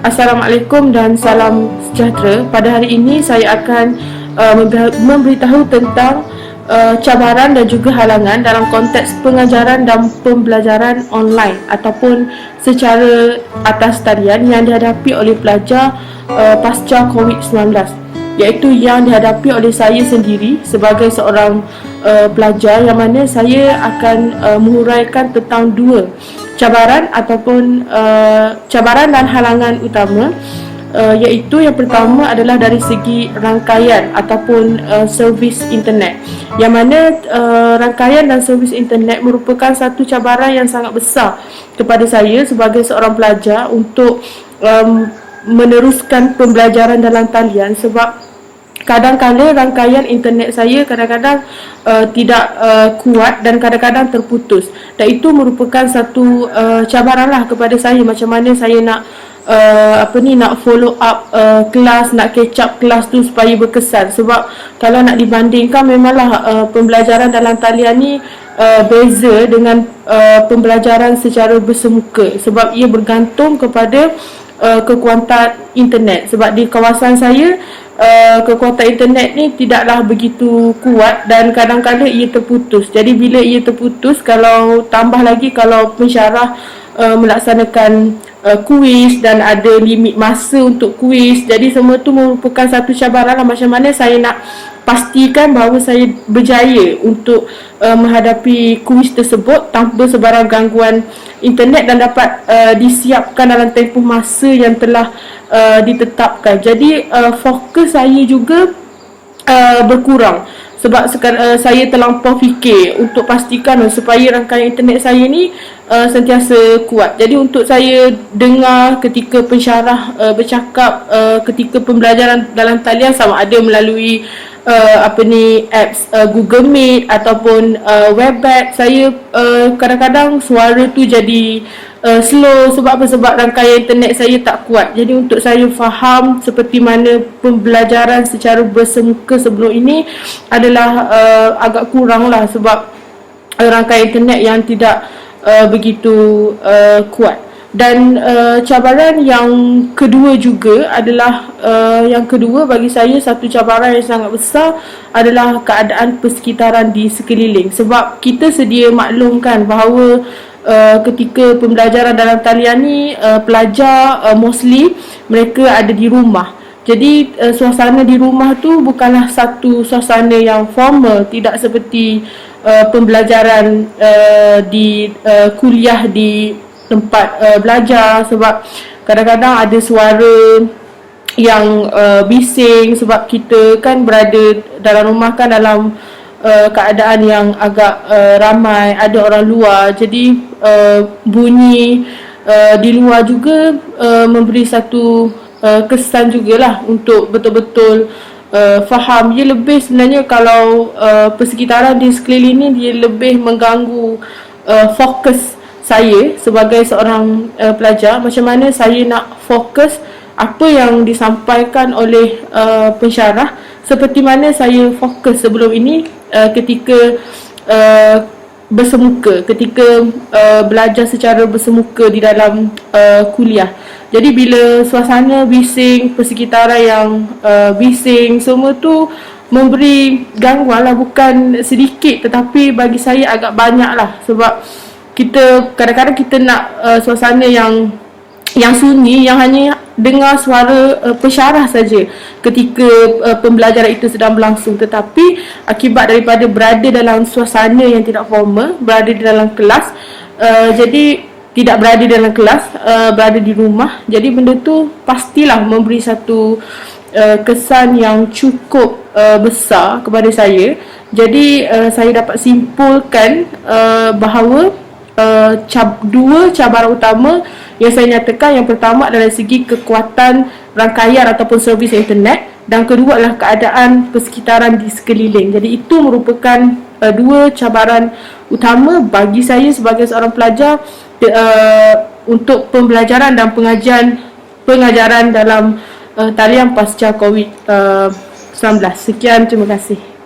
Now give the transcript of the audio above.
Assalamualaikum dan salam sejahtera. Pada hari ini saya akan memberitahu tentang cabaran dan juga halangan dalam konteks pengajaran dan pembelajaran online ataupun secara atas talian yang dihadapi oleh pelajar pasca COVID-19, iaitu yang dihadapi oleh saya sendiri sebagai seorang pelajar, yang mana saya akan menguraikan tentang dua cabaran ataupun cabaran dan halangan utama, iaitu yang pertama adalah dari segi rangkaian ataupun servis internet, yang mana rangkaian dan servis internet merupakan satu cabaran yang sangat besar kepada saya sebagai seorang pelajar untuk meneruskan pembelajaran dalam talian, sebab kadang-kadang rangkaian internet saya kadang-kadang tidak kuat dan kadang-kadang terputus, dan itu merupakan satu cabaranlah kepada saya, macam mana saya nak nak follow up kelas, nak catch up kelas tu supaya berkesan. Sebab kalau nak dibandingkan, memanglah pembelajaran dalam talian ni beza dengan pembelajaran secara bersemuka, sebab ia bergantung kepada kekuatan internet. Sebab di kawasan saya kekuatan internet ni tidaklah begitu kuat dan kadang-kadang ia terputus. Jadi bila ia terputus, kalau tambah lagi kalau pensyarah melaksanakan kuis dan ada limit masa untuk kuis, jadi semua tu merupakan satu cabaran lah. Macam mana saya nak pastikan bahawa saya berjaya untuk menghadapi kuis tersebut tanpa sebarang gangguan internet dan dapat disiapkan dalam tempoh masa yang telah ditetapkan. Jadi fokus saya juga berkurang, sebab saya terlampau fikir untuk pastikan supaya rangkaian internet saya ni sentiasa kuat. Jadi untuk saya dengar ketika pensyarah bercakap ketika pembelajaran dalam talian, sama ada melalui apps Google Meet ataupun Webex, saya kadang-kadang suara tu jadi slow. Sebab apa? Sebab rangkaian internet saya tak kuat. Jadi untuk saya faham seperti mana pembelajaran secara bersemuka sebelum ini adalah agak kurang lah, sebab rangkaian internet yang tidak begitu kuat. Dan cabaran yang kedua juga adalah yang kedua bagi saya, satu cabaran yang sangat besar adalah keadaan persekitaran di sekeliling. Sebab kita sedia maklumkan bahawa ketika pembelajaran dalam talian ni pelajar mostly mereka ada di rumah. Jadi suasana di rumah tu bukanlah satu suasana yang formal, tidak seperti pembelajaran di kuliah di tempat belajar. Sebab kadang-kadang ada suara yang bising, sebab kita kan berada dalam rumah kan dalam keadaan yang agak ramai, ada orang luar. Jadi bunyi di luar juga memberi satu kesan jugalah untuk betul-betul faham. Dia lebih sebenarnya, kalau persekitaran di sekeliling ni, dia lebih mengganggu fokus saya sebagai seorang pelajar. Macam mana saya nak fokus apa yang disampaikan oleh pensyarah, seperti mana saya fokus sebelum ini ketika bersemuka, ketika belajar secara bersemuka di dalam kuliah. Jadi bila suasana bising, persekitaran yang bising, semua tu memberi gangguan lah, bukan sedikit tetapi bagi saya agak banyak lah. Sebab kita kadang-kadang kita nak suasana yang sunyi, yang hanya dengar suara pensyarah saja ketika pembelajaran itu sedang berlangsung. Tetapi akibat daripada berada dalam suasana yang tidak formal, berada di dalam kelas, jadi tidak berada dalam kelas, berada di rumah, jadi benda tu pastilah memberi satu kesan yang cukup besar kepada saya. Jadi saya dapat simpulkan bahawa dua cabaran utama yang saya nyatakan, yang pertama adalah segi kekuatan rangkaian ataupun servis internet, dan kedua adalah keadaan persekitaran di sekeliling. Jadi itu merupakan dua cabaran utama bagi saya sebagai seorang pelajar untuk pembelajaran dan pengajaran dalam talian pasca COVID-19. Sekian, terima kasih.